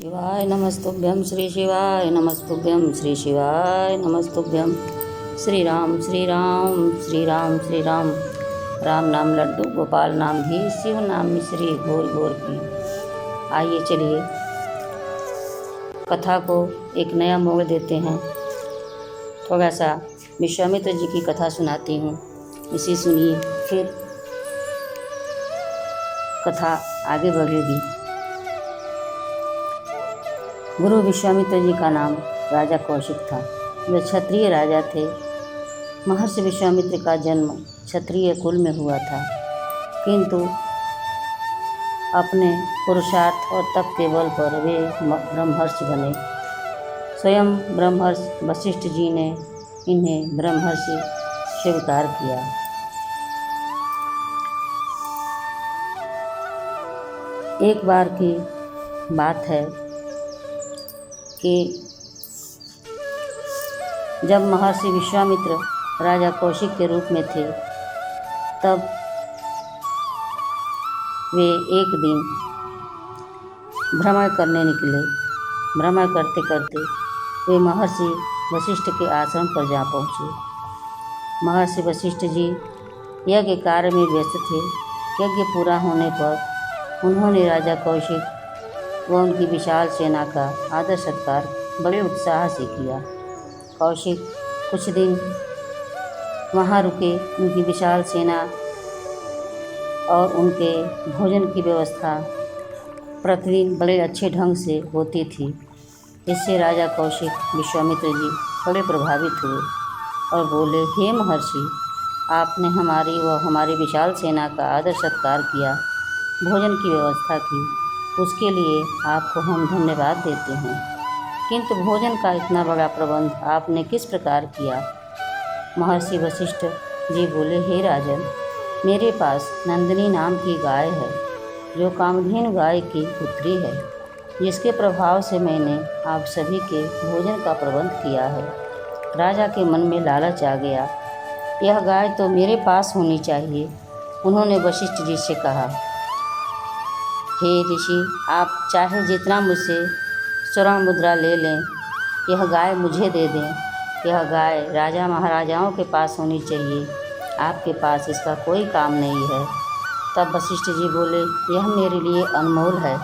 शिवाय नमस्तुभ्यं श्री शिवाय नमस्तुभ्यं श्री शिवाय नमस्तुभ्यं श्री राम श्री राम श्री राम श्री राम। राम नाम लड्डू गोपाल नाम घी शिव नाम मिश्री घोर घोर की। आइए चलिए कथा को एक नया मोड़ देते हैं। थोड़ा सा विश्वामित्र जी की कथा सुनाती हूँ, इसी सुनिए, फिर कथा आगे बढ़ेगी। गुरु विश्वामित्र जी का नाम राजा कौशिक था। वे क्षत्रिय राजा थे। महर्षि विश्वामित्र का जन्म क्षत्रिय कुल में हुआ था, किंतु अपने पुरुषार्थ और तप के बल पर वे ब्रह्मर्षि बने। स्वयं ब्रह्मर्षि वशिष्ठ जी ने इन्हें ब्रह्मर्षि स्वीकार किया। एक बार की बात है कि जब महर्षि विश्वामित्र राजा कौशिक के रूप में थे, तब वे एक दिन भ्रमण करने निकले। भ्रमण करते करते वे महर्षि वशिष्ठ के आश्रम पर जा पहुँचे। महर्षि वशिष्ठ जी यज्ञ कार्य में व्यस्त थे। यज्ञ पूरा होने पर उन्होंने राजा कौशिक व उनकी विशाल सेना का आदर सत्कार बड़े उत्साह से किया। कौशिक कुछ दिन वहाँ रुके। उनकी विशाल सेना और उनके भोजन की व्यवस्था प्रतिदिन बड़े अच्छे ढंग से होती थी। इससे राजा कौशिक विश्वामित्र जी बड़े प्रभावित हुए और बोले, हे महर्षि, आपने हमारी व हमारी विशाल सेना का आदर सत्कार किया, भोजन की व्यवस्था की, उसके लिए आपको हम धन्यवाद देते हैं। किंतु भोजन का इतना बड़ा प्रबंध आपने किस प्रकार किया? महर्षि वशिष्ठ जी बोले, हे राजन, मेरे पास नंदिनी नाम की गाय है, जो कामधेनु गाय की पुत्री है, जिसके प्रभाव से मैंने आप सभी के भोजन का प्रबंध किया है। राजा के मन में लालच आ गया, यह गाय तो मेरे पास होनी चाहिए। उन्होंने वशिष्ठ जी से कहा, हे ऋषि, आप चाहे जितना मुझसे स्वर्ण मुद्रा ले लें, यह गाय मुझे दे दें। यह गाय राजा महाराजाओं के पास होनी चाहिए, आपके पास इसका कोई काम नहीं है। तब वशिष्ठ जी बोले, यह मेरे लिए अनमोल है,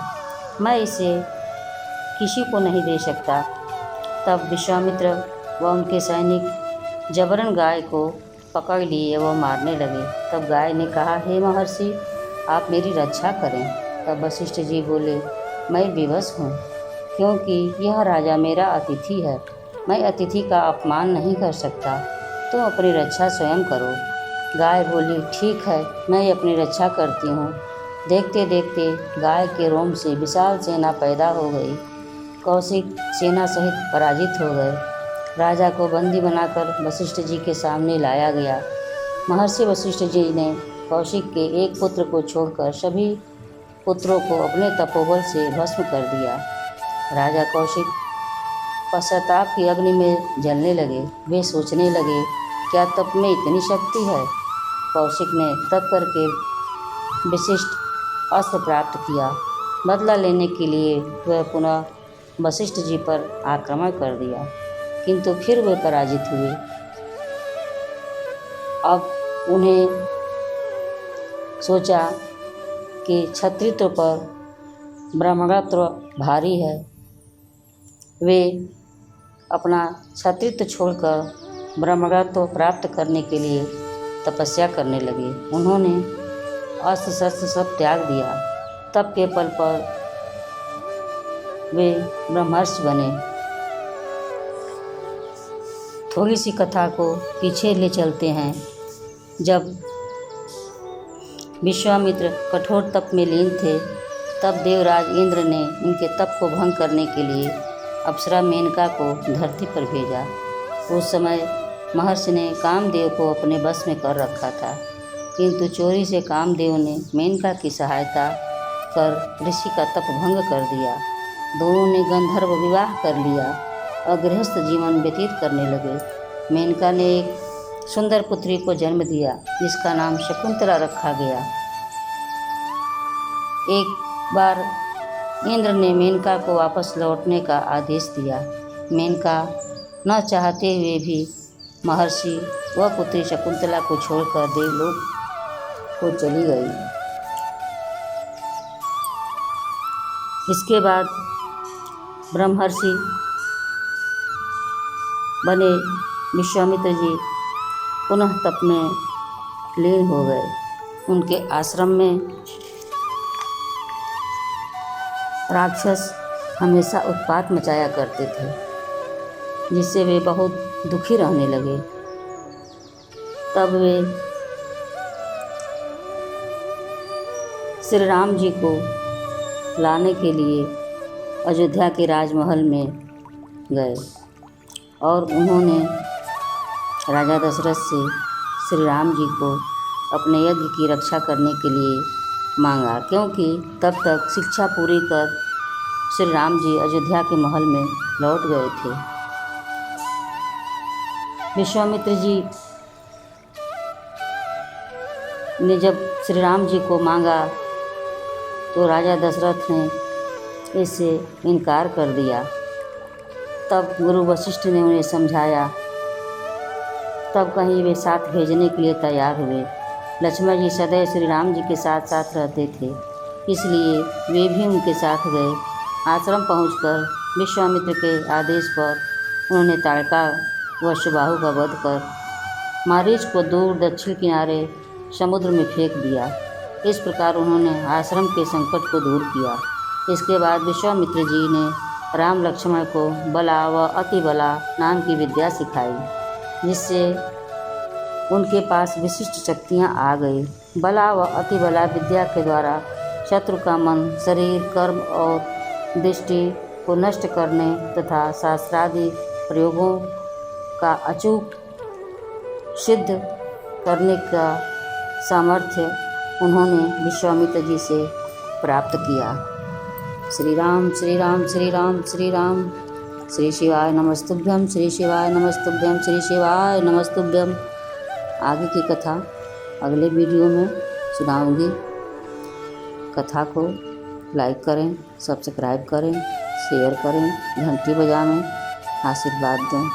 मैं इसे किसी को नहीं दे सकता। तब विश्वामित्र व उनके सैनिक जबरन गाय को पकड़ लिए व मारने लगे। तब गाय ने कहा, हे महर्षि, आप मेरी रक्षा करें। तब वशिष्ठ जी बोले, मैं विवश हूँ, क्योंकि यह राजा मेरा अतिथि है। मैं अतिथि का अपमान नहीं कर सकता, तो अपनी रक्षा स्वयं करो। गाय बोली, ठीक है, मैं अपनी रक्षा करती हूँ। देखते देखते गाय के रोम से विशाल सेना पैदा हो गई। कौशिक सेना सहित पराजित हो गए। राजा को बंदी बनाकर वशिष्ठ जी के सामने लाया गया। महर्षि वशिष्ठ जी ने कौशिक के एक पुत्र को छोड़कर सभी पुत्रों को अपने तपोबल से भस्म कर दिया। राजा कौशिक पश्चाताप की अग्नि में जलने लगे। वे सोचने लगे, क्या तप में इतनी शक्ति है? कौशिक ने तप करके विशिष्ट अस्त्र प्राप्त किया। बदला लेने के लिए वह पुनः वशिष्ठ जी पर आक्रमण कर दिया, किंतु फिर वे पराजित हुए। अब उन्हें सोचा कि क्षत्रित्व पर ब्राह्मणत्व भारी है। वे अपना क्षत्रित्व छोड़कर ब्राह्मणत्व प्राप्त करने के लिए तपस्या करने लगे। उन्होंने अस्त्र शस्त्र सब त्याग दिया। तप के बल पर वे ब्रह्मर्षि बने। थोड़ी सी कथा को पीछे ले चलते हैं। जब विश्वामित्र कठोर तप में लीन थे, तब देवराज इंद्र ने उनके तप को भंग करने के लिए अप्सरा मेनका को धरती पर भेजा। उस समय महर्षि ने कामदेव को अपने बस में कर रखा था, किंतु चोरी से कामदेव ने मेनका की सहायता कर ऋषि का तप भंग कर दिया। दोनों ने गंधर्व विवाह कर लिया और गृहस्थ जीवन व्यतीत करने लगे। मेनका ने एक सुंदर पुत्री को जन्म दिया, जिसका नाम शकुंतला रखा गया। एक बार इंद्र ने मेनका को वापस लौटने का आदेश दिया। मेनका न चाहते हुए भी महर्षि व पुत्री शकुंतला को छोड़कर देवलोक को चली गई। इसके बाद ब्रह्मर्षि बने विश्वामित्र जी पुनः तप में लीन हो गए। उनके आश्रम में राक्षस हमेशा उत्पात मचाया करते थे, जिससे वे बहुत दुखी रहने लगे। तब वे श्री राम जी को लाने के लिए अयोध्या के राजमहल में गए और उन्होंने राजा दशरथ से श्री राम जी को अपने यज्ञ की रक्षा करने के लिए मांगा, क्योंकि तब तक शिक्षा पूरी कर श्री राम जी अयोध्या के महल में लौट गए थे। विश्वामित्र जी ने जब श्री राम जी को मांगा तो राजा दशरथ ने इससे इनकार कर दिया। तब गुरु वशिष्ठ ने उन्हें समझाया, तब कहीं वे साथ भेजने के लिए तैयार हुए। लक्ष्मण जी सदैव श्री राम जी के साथ साथ रहते थे, इसलिए वे भी उनके साथ गए। आश्रम पहुंचकर विश्वामित्र के आदेश पर उन्होंने ताड़का व सुबाहु का वध कर मारीच को दूर दक्षिण किनारे समुद्र में फेंक दिया। इस प्रकार उन्होंने आश्रम के संकट को दूर किया। इसके बाद विश्वामित्र जी ने राम लक्ष्मण को बला व अति बला नाम की विद्या सिखाई, जिससे उनके पास विशिष्ट शक्तियां आ गई। बला व अति बला विद्या के द्वारा शत्रु का मन, शरीर, कर्म और दृष्टि को नष्ट करने तथा शास्त्रादि प्रयोगों का अचूक सिद्ध करने का सामर्थ्य उन्होंने विश्वामित्र जी से प्राप्त किया। श्री राम श्री राम श्री राम श्री राम। श्री शिवाय नमस्तुभ्यम, श्री शिवाय नमस्तुभ्यम, श्री शिवाय नमस्तुभ्यम। आगे की कथा अगले वीडियो में सुनाऊंगी। कथा को लाइक करें, सब्सक्राइब करें, शेयर करें, घंटी बजाएं, आशीर्वाद दें।